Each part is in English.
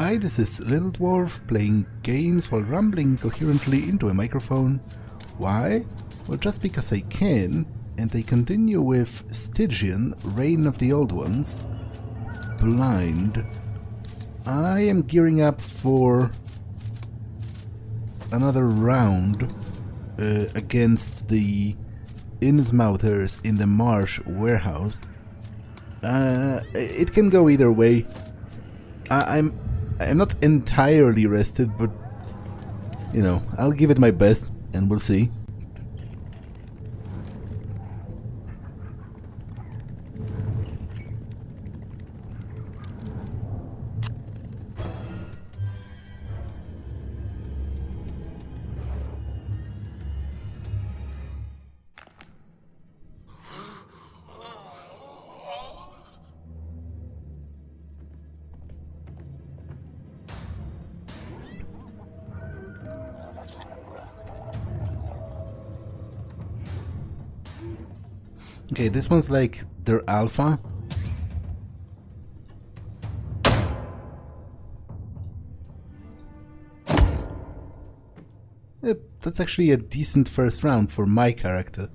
Hi, this is Little Dwarf playing games while rambling coherently into a microphone. Why? Well, just because I can, and I continue with Stygian, Reign of the Old Ones. Blind. I am gearing up for another round against the Innsmouthers in the Marsh warehouse. It can go either way. I'm not entirely rested, but you know, I'll give it my best and we'll see. Okay, this one's like their alpha. Yep, that's actually a decent first round for my character.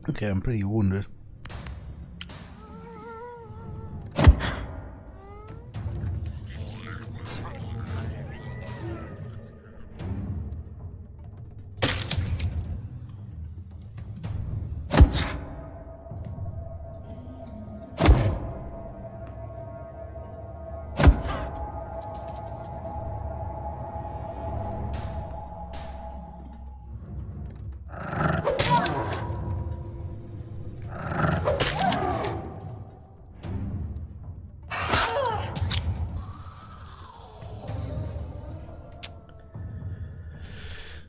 Okay, I'm pretty wounded.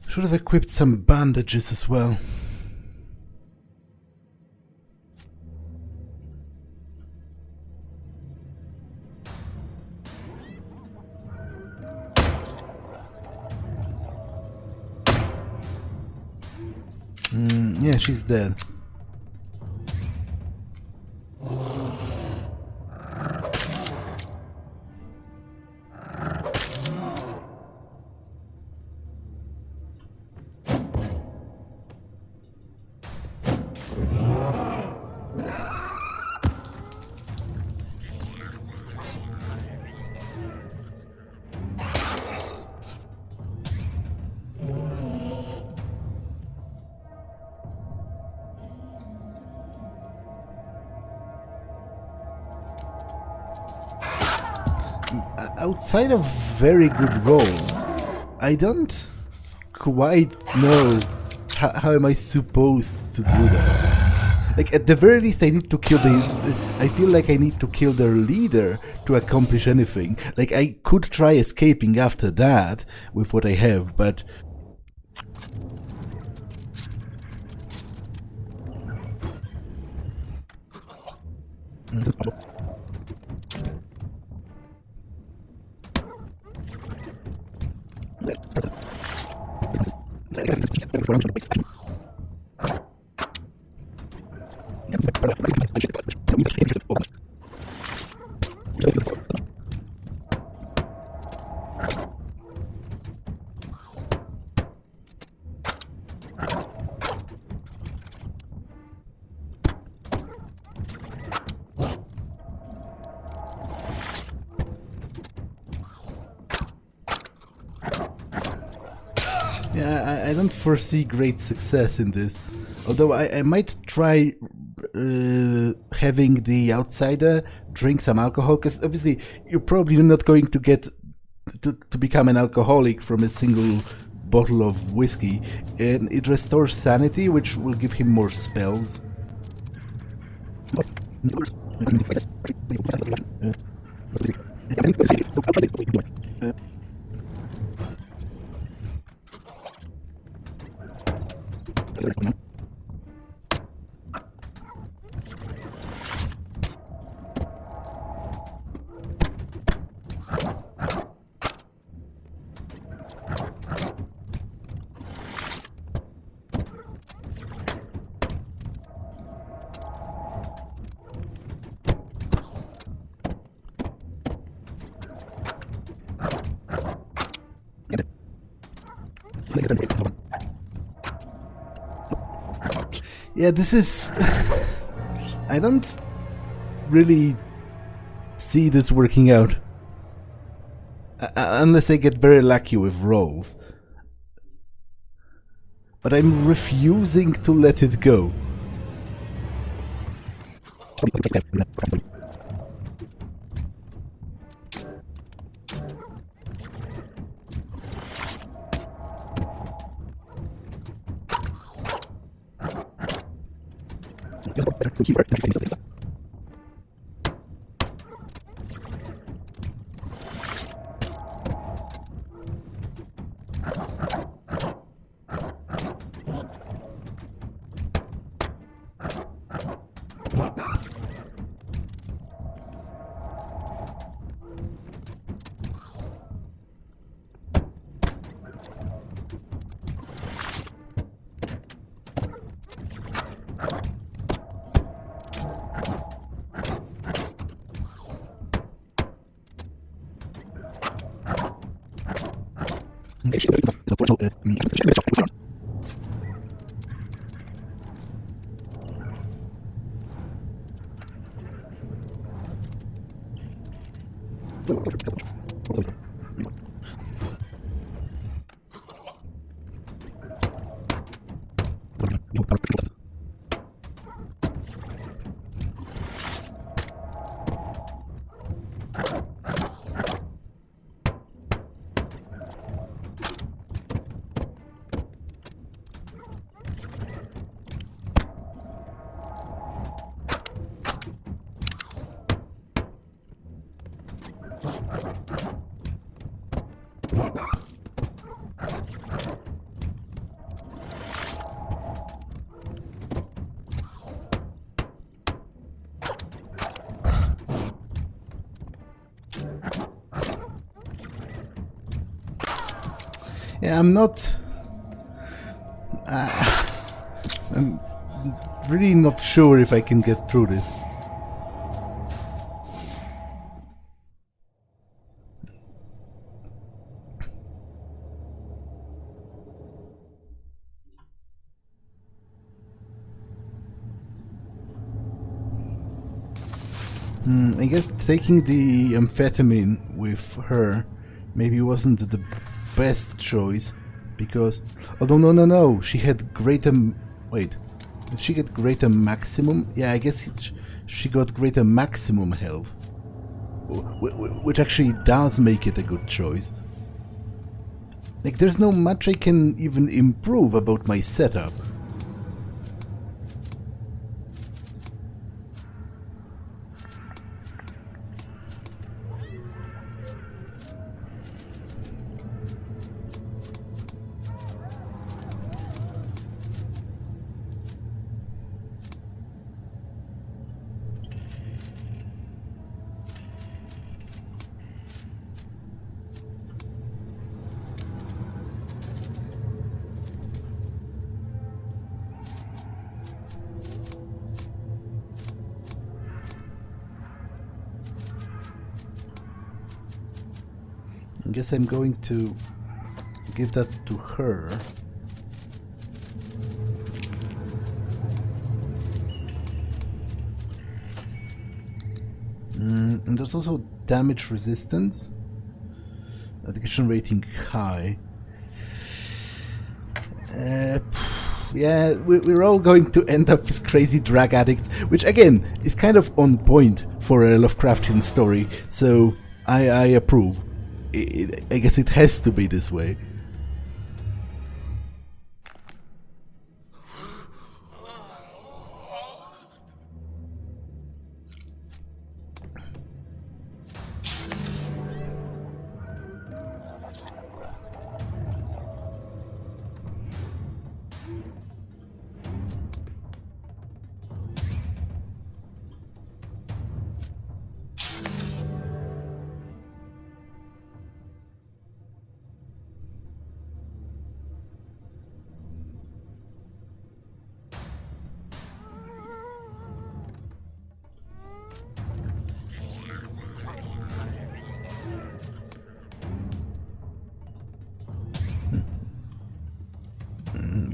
Should have equipped some bandages as well. Yeah, she's dead. Outside of very good rolls, I don't quite know how am I supposed to do that. Like, at the very least I need to kill I feel like I need to kill their leader to accomplish anything. Like, I could try escaping after that with what I have, but Yeah, I don't foresee great success in this. Although I might try having the outsider drink some alcohol, because obviously you're probably not going to get to become an alcoholic from a single bottle of whiskey, and it restores sanity, which will give him more spells. Yeah, this is... I don't really see this working out. Unless I get very lucky with rolls. But I'm refusing to let it go. Yeah, I'm not... I'm really not sure if I can get through this. I guess taking the amphetamine with her maybe wasn't the best choice, because although no, she had greater... Wait, did she get greater maximum? Yeah, I guess she got greater maximum health, which actually does make it a good choice. Like, there's no much I can even improve about my setup. I guess I'm going to give that to her. And there's also damage resistance. Addiction rating high. Yeah, we're all going to end up as crazy drug addicts, which again is kind of on point for a Lovecraftian story, so I approve. I guess it has to be this way.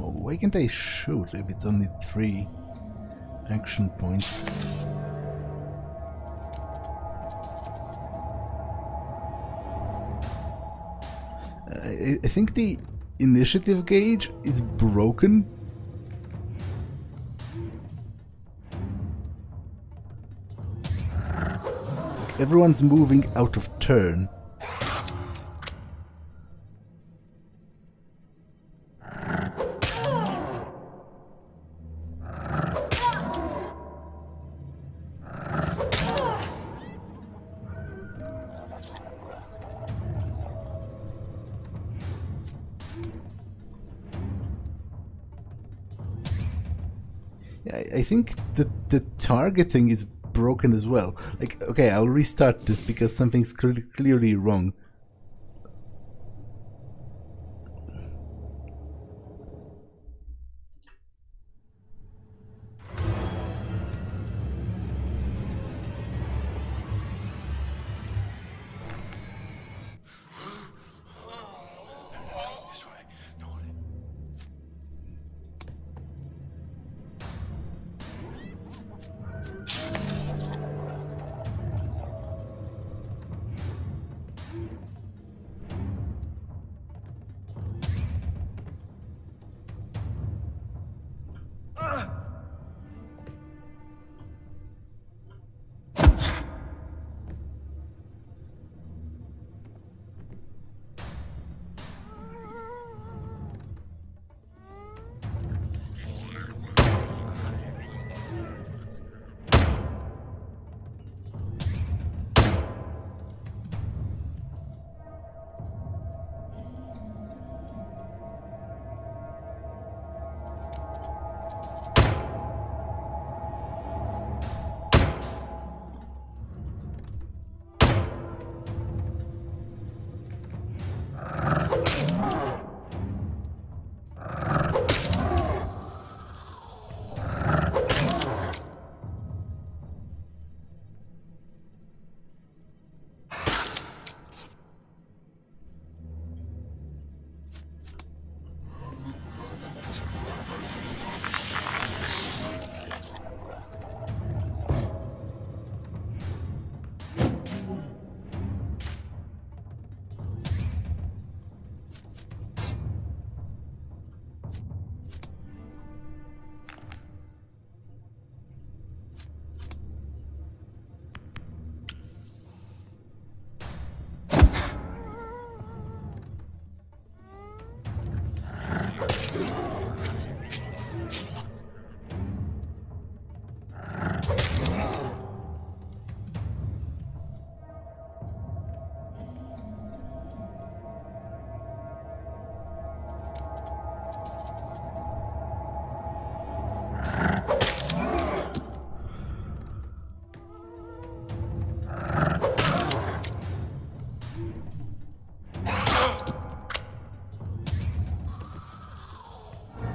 Why can't I shoot if it's only 3 action points? I think the initiative gauge is broken. Everyone's moving out of turn. I think the targeting is broken as well. Like, okay, I'll restart this because something's clearly wrong.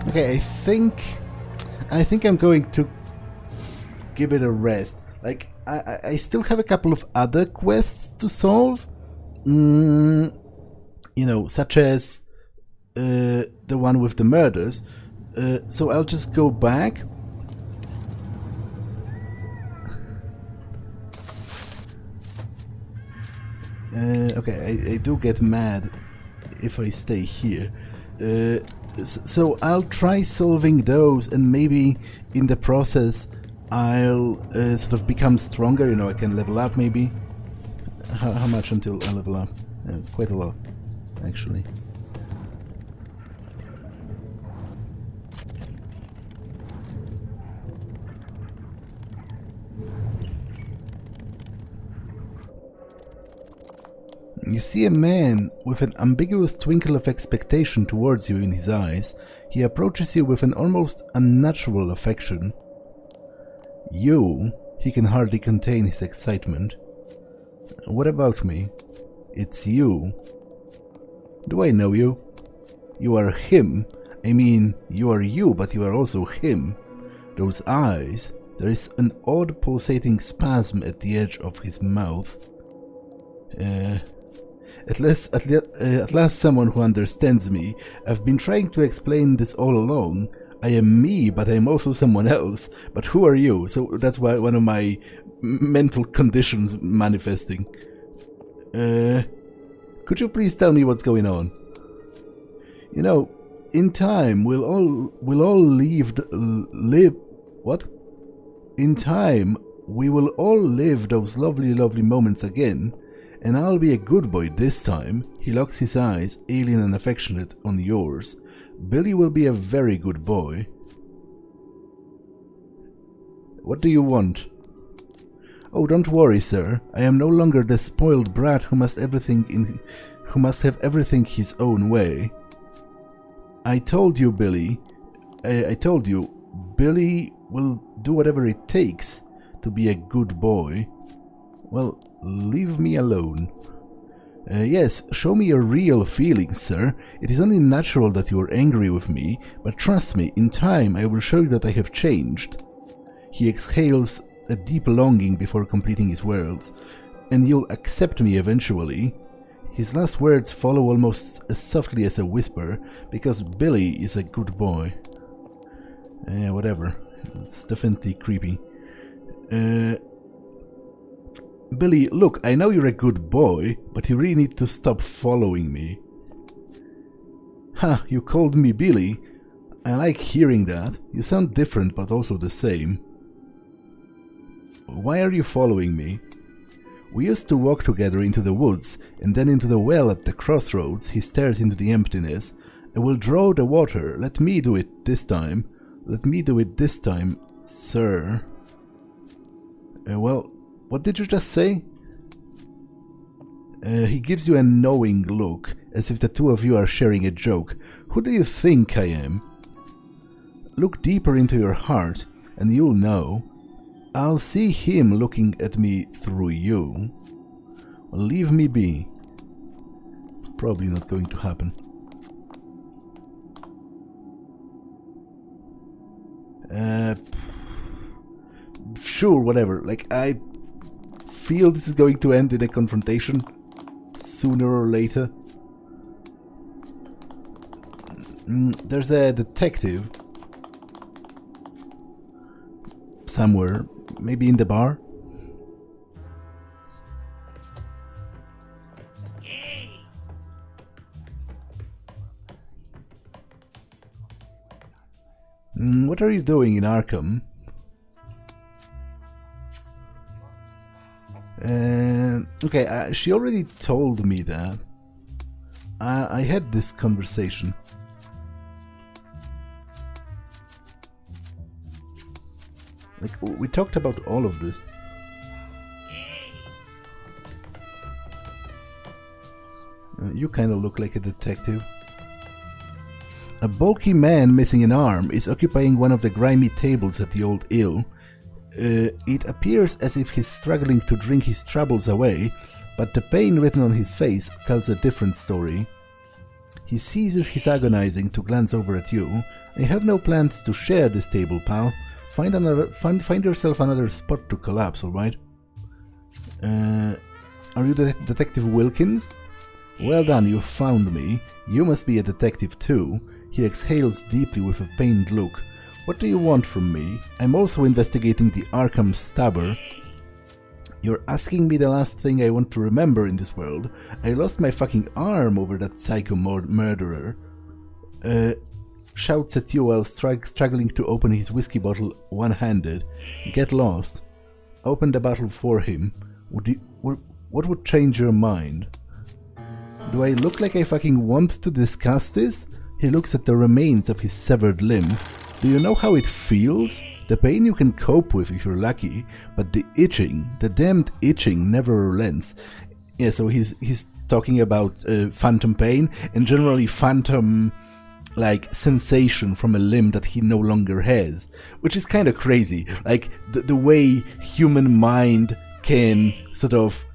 Okay, I think I'm going to give it a rest. Like, I still have a couple of other quests to solve. You know, such as the one with the murders. So I'll just go back. Okay, I do get mad if I stay here. So I'll try solving those, and maybe in the process I'll sort of become stronger. You know, I can level up maybe. How much until I level up? Quite a lot, actually. You see a man with an ambiguous twinkle of expectation towards you in his eyes. He approaches you with an almost unnatural affection. He can hardly contain his excitement. What about me? It's you. Do I know you? You are him. I mean, you are you, but you are also him. Those eyes. There is an odd pulsating spasm at the edge of his mouth. At last someone who understands me. I've been trying to explain this all along. I am me, but I am also someone else. But who are you? So that's why one of my mental conditions manifesting. Could you please tell me what's going on? You know, in time we'll all live. What? In time we will all live those lovely moments again. And I'll be a good boy this time. He locks his eyes, alien and affectionate, on yours. Billy will be a very good boy. What do you want? Oh, don't worry, sir. I am no longer the spoiled brat who must have everything his own way. I told you, Billy. I told you, Billy will do whatever it takes to be a good boy. Well, leave me alone. Yes, show me your real feelings, sir. It is only natural that you are angry with me, but trust me, in time I will show you that I have changed. He exhales a deep longing before completing his words. And you'll accept me eventually. His last words follow almost as softly as a whisper, because Billy is a good boy. Whatever. It's definitely creepy. Billy, look, I know you're a good boy, but you really need to stop following me. Ha, you called me Billy? I like hearing that. You sound different, but also the same. Why are you following me? We used to walk together into the woods, and then into the well at the crossroads. He stares into the emptiness. I will draw the water. Let me do it this time. Let me do it this time, sir. Well, what did you just say? He gives you a knowing look, as if the two of you are sharing a joke. Who do you think I am? Look deeper into your heart, and you'll know. I'll see him looking at me through you. Well, leave me be. It's probably not going to happen. Sure, whatever. Like, I feel this is going to end in a confrontation sooner or later. There's a detective somewhere, maybe in the bar. What are you doing in Arkham? Okay, she already told me that. I had this conversation. Like, we talked about all of this. You kind of look like a detective. A bulky man missing an arm is occupying one of the grimy tables at the old inn. It appears as if he's struggling to drink his troubles away, but the pain written on his face tells a different story. He ceases his agonizing to glance over at you. I have no plans to share this table, pal. Find yourself another spot to collapse, alright? Are you Detective Wilkins? Well done, you found me. You must be a detective too. He exhales deeply with a pained look. What do you want from me? I'm also investigating the Arkham stabber. You're asking me the last thing I want to remember in this world. I lost my fucking arm over that psycho murderer. shouts at you while struggling to open his whiskey bottle one-handed. Get lost. Open the bottle for him. What would change your mind? Do I look like I fucking want to discuss this? He looks at the remains of his severed limb. Do you know how it feels? The pain you can cope with if you're lucky, but the itching, the damned itching never relents. Yeah, so he's talking about phantom pain and generally phantom like sensation from a limb that he no longer has, which is kind of crazy. Like the way human mind can sort of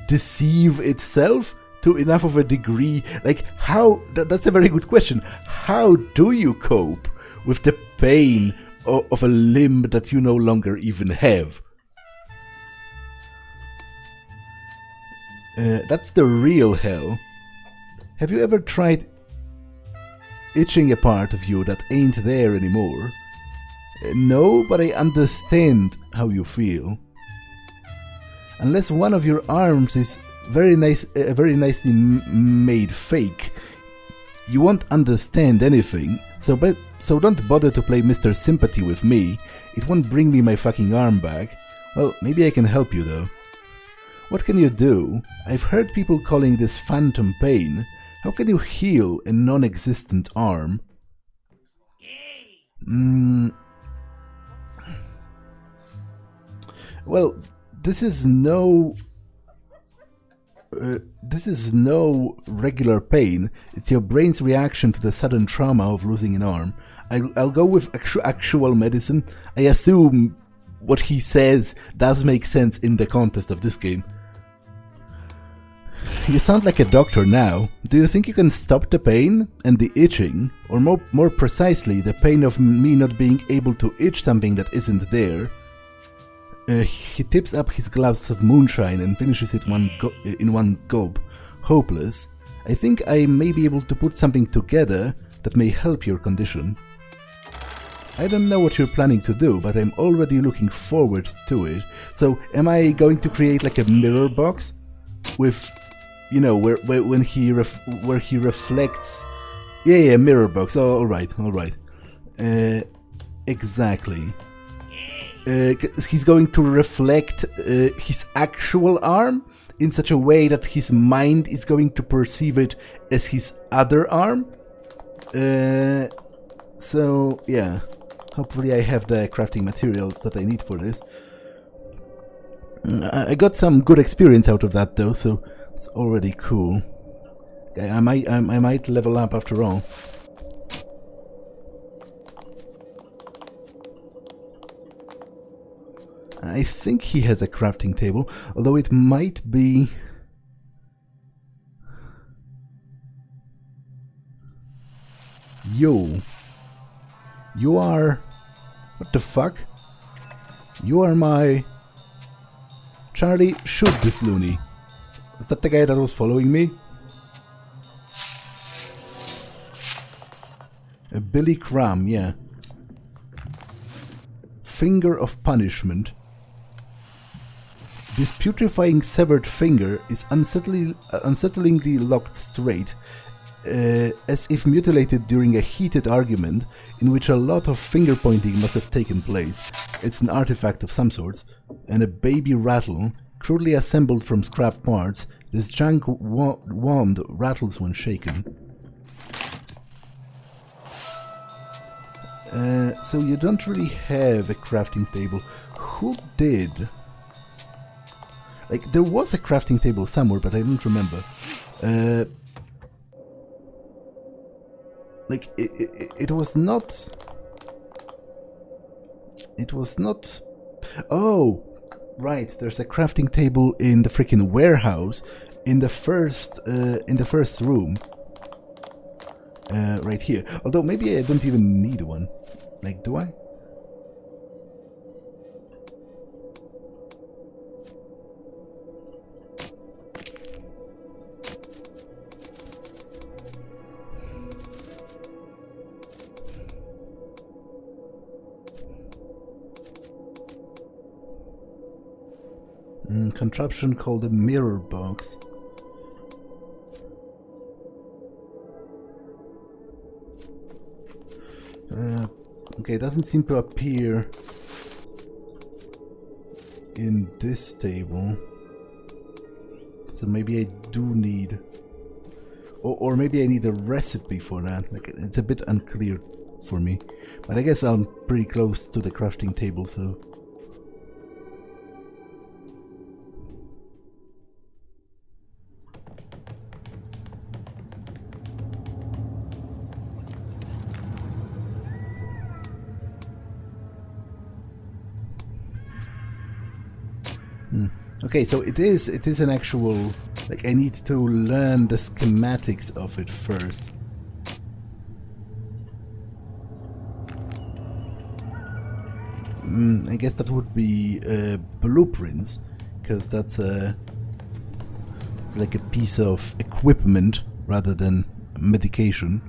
deceive itself to enough of a degree. Like how, that's a very good question. How do you cope with the pain of a limb that you no longer even have? That's the real hell. Have you ever tried itching a part of you that ain't there anymore? No, but I understand how you feel. Unless one of your arms is very nicely made fake, you won't understand anything. So don't bother to play Mr. Sympathy with me. It won't bring me my fucking arm back. Well, maybe I can help you though. What can you do? I've heard people calling this phantom pain. How can you heal a non-existent arm? Well, this is no regular pain. It's your brain's reaction to the sudden trauma of losing an arm. I'll go with actual medicine. I assume what he says does make sense in the context of this game. You sound like a doctor now. Do you think you can stop the pain and the itching? Or more precisely, the pain of me not being able to itch something that isn't there? He tips up his glass of moonshine and finishes it in one gulp. Hopeless. I think I may be able to put something together that may help your condition. I don't know what you're planning to do, but I'm already looking forward to it. So, am I going to create like a mirror box with, you know, where he reflects? Yeah, mirror box. Oh, all right. Exactly. He's going to reflect his actual arm in such a way that his mind is going to perceive it as his other arm. So, yeah. Hopefully I have the crafting materials that I need for this. I got some good experience out of that though, so it's already cool. I might level up after all. I think he has a crafting table, although it might be... You are... What the fuck? You are my... Charlie, shoot this loony. Is that the guy that was following me? Billy Cram, yeah. Finger of punishment. This putrefying severed finger is unsettlingly locked straight, as if mutilated during a heated argument in which a lot of finger pointing must have taken place. It's an artifact of some sort, and a baby rattle, crudely assembled from scrap parts. This junk wand rattles when shaken. So you don't really have a crafting table. Who did? Like, there was a crafting table somewhere, but I don't remember. Like, it was not... It was not... Oh! Right, there's a crafting table in the freaking warehouse in the first room. Right here. Although maybe I don't even need one. Like, do I? Contraption called a mirror box. Okay, it doesn't seem to appear in this table. So maybe I do need... Or maybe I need a recipe for that. Like, it's a bit unclear for me. But I guess I'm pretty close to the crafting table, so... Okay, so it is an actual, like, I need to learn the schematics of it first. I guess that would be blueprints, because that's it's like a piece of equipment rather than medication.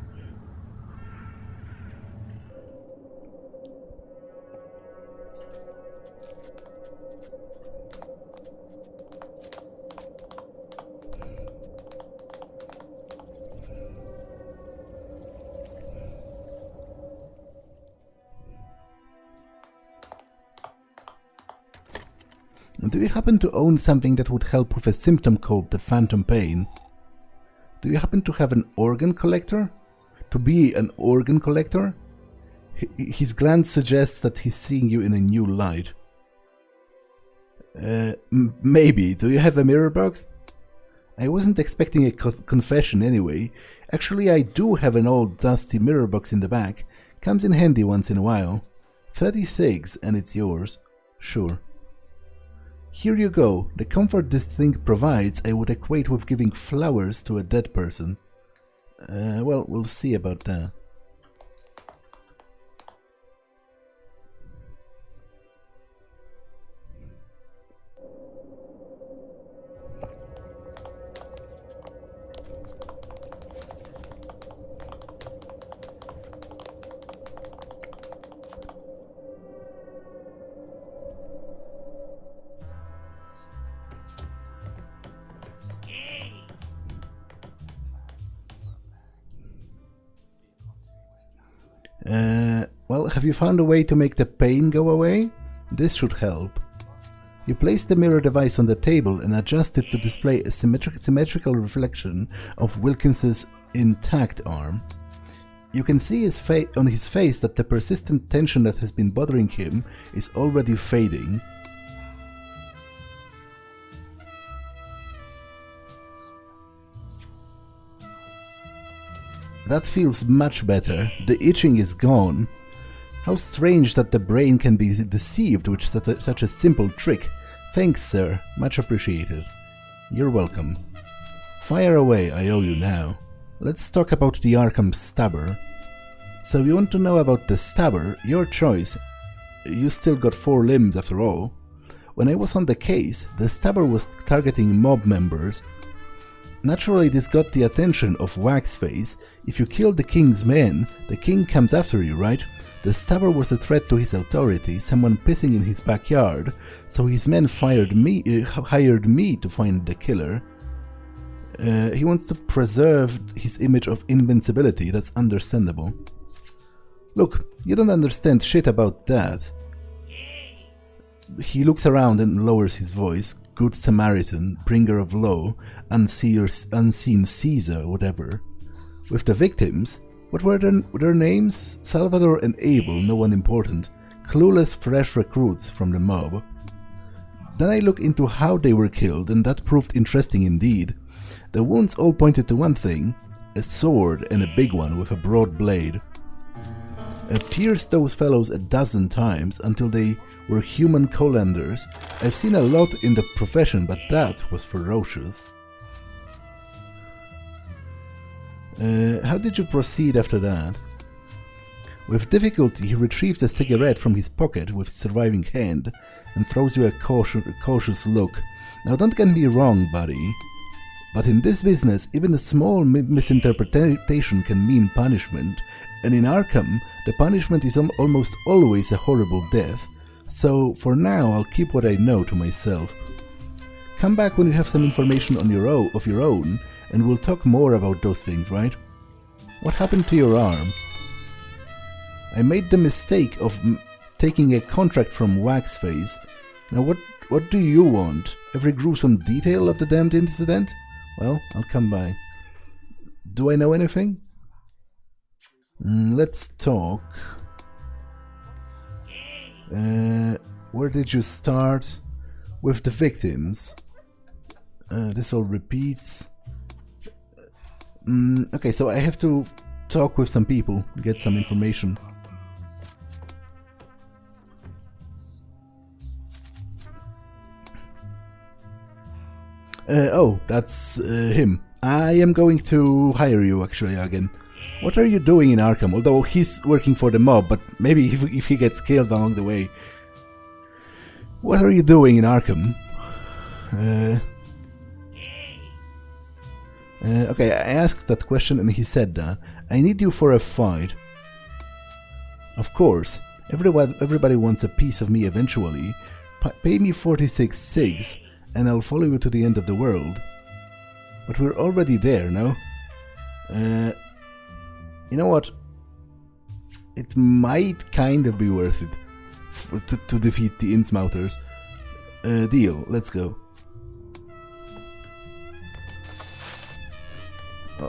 Do you happen to own something that would help with a symptom called the phantom pain? Do you happen to have an organ collector? To be an organ collector? His glance suggests that he's seeing you in a new light. Maybe. Do you have a mirror box? I wasn't expecting a confession anyway. Actually, I do have an old dusty mirror box in the back. Comes in handy once in a while. 36 and it's yours. Sure. Here you go. The comfort this thing provides I would equate with giving flowers to a dead person. Well, we'll see about that. Well, have you found a way to make the pain go away? This should help. You place the mirror device on the table and adjust it to display a symmetrical reflection of Wilkins's intact arm. You can see on his face that the persistent tension that has been bothering him is already fading. That feels much better. The itching is gone. How strange that the brain can be deceived with such a simple trick. Thanks, sir. Much appreciated. You're welcome. Fire away, I owe you now. Let's talk about the Arkham Stabber. So you want to know about the Stabber? Your choice. You still got 4 limbs after all. When I was on the case, the Stabber was targeting mob members. Naturally, this got the attention of Waxface. If you kill the king's men, the king comes after you, right? The Stabber was a threat to his authority, someone pissing in his backyard, so his men hired me to find the killer. He wants to preserve his image of invincibility, that's understandable. Look, you don't understand shit about that. He looks around and lowers his voice. Good Samaritan, bringer of law, unseen Caesar, whatever. With the victims, what were their names? Salvador and Abel, no one important. Clueless fresh recruits from the mob. Then I look into how they were killed, and that proved interesting indeed. The wounds all pointed to one thing, a sword and a big one with a broad blade. I pierced those fellows 12 times until they were human colanders. I've seen a lot in the profession, but that was ferocious. How did you proceed after that? With difficulty, he retrieves a cigarette from his pocket with his surviving hand and throws you a cautious look. Now don't get me wrong, buddy, but in this business, even a small misinterpretation can mean punishment, and in Arkham, the punishment is almost always a horrible death. So, for now, I'll keep what I know to myself. Come back when you have some information of your own, and we'll talk more about those things, right? What happened to your arm? I made the mistake of taking a contract from Waxface. Now what do you want? Every gruesome detail of the damned incident? Well, I'll come by. Do I know anything? Let's talk. Where did you start? With the victims. This all repeats. Okay, so I have to talk with some people, get some information. Oh, that's him. I am going to hire you actually again. What are you doing in Arkham? Although he's working for the mob, but maybe if he gets killed along the way. What are you doing in Arkham? Okay, I asked that question and he said that. I need you for a fight. Of course, everybody wants a piece of me eventually. Pay me 46 SIGs and I'll follow you to the end of the world. But we're already there, no? You know what? It might kind of be worth it to defeat the Innsmouters. Deal, let's go.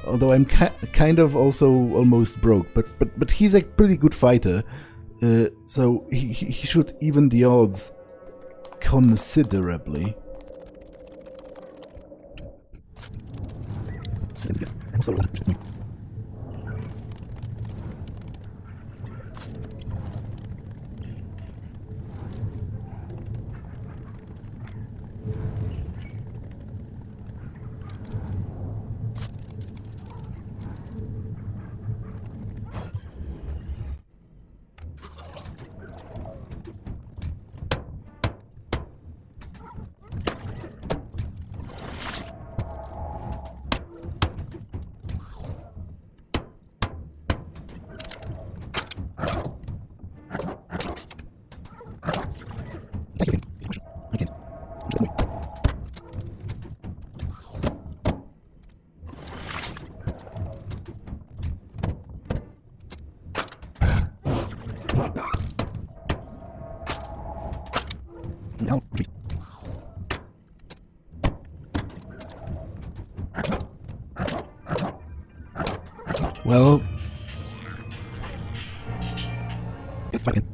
Although I'm kind of also almost broke, but he's a pretty good fighter, so he should even the odds considerably. Well, it's fine.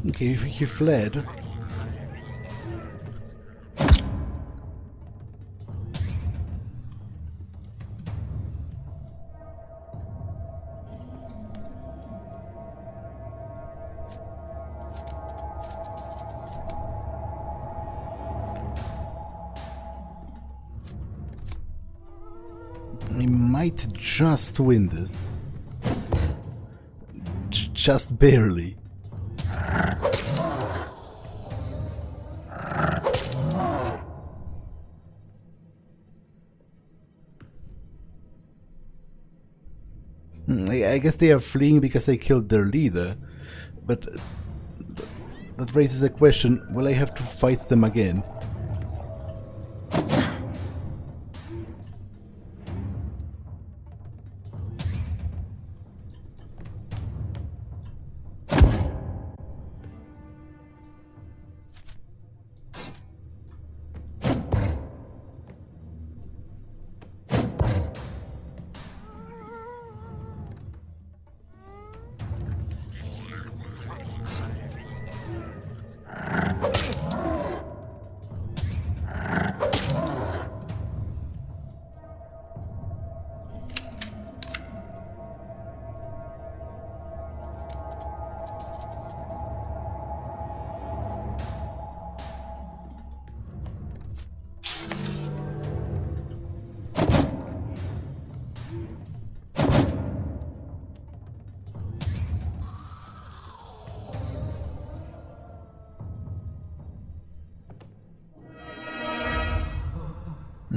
Okay, he fled. We might just win this. Just barely. I guess they are fleeing because I killed their leader, but that raises a question, will I have to fight them again?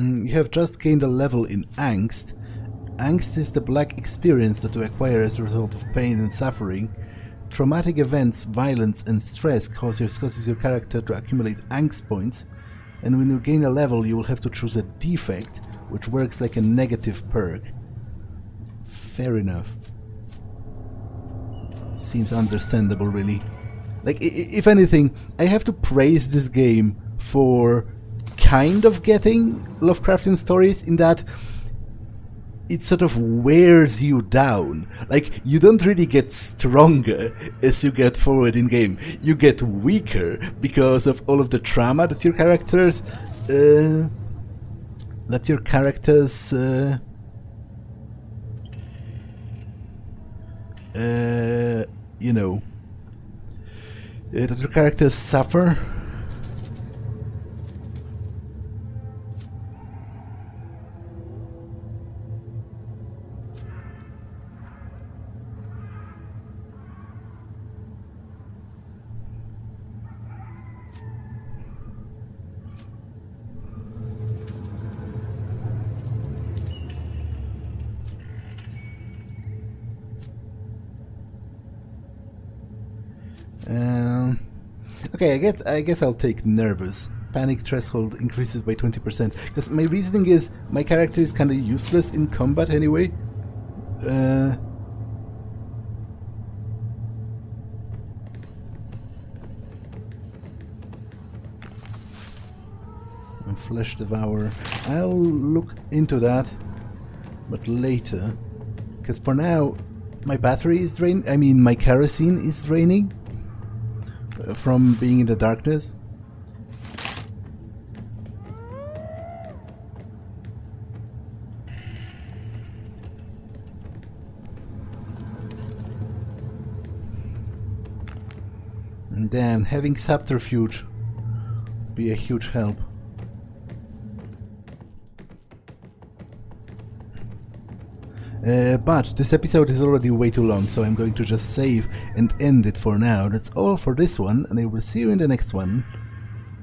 You have just gained a level in angst. Angst is the black experience that you acquire as a result of pain and suffering. Traumatic events, violence and stress causes your character to accumulate angst points, and when you gain a level you will have to choose a defect, which works like a negative perk. Fair enough. Seems understandable, really. Like, if anything, I have to praise this game for kind of getting Lovecraftian stories in that it sort of wears you down. Like, you don't really get stronger as you get forward in game. You get weaker because of all of the trauma that your characters you know, that your characters suffer. Okay, I guess I'll take nervous. Panic threshold increases by 20%. Because my reasoning is my character is kind of useless in combat anyway. And Flesh Devourer. I'll look into that, but later. Because for now, my battery is drained. I mean, my kerosene is draining from being in the darkness. And then having subterfuge would be a huge help. But this episode is already way too long, so I'm going to just save and end it for now. That's all for this one, and I will see you in the next one.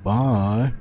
Bye!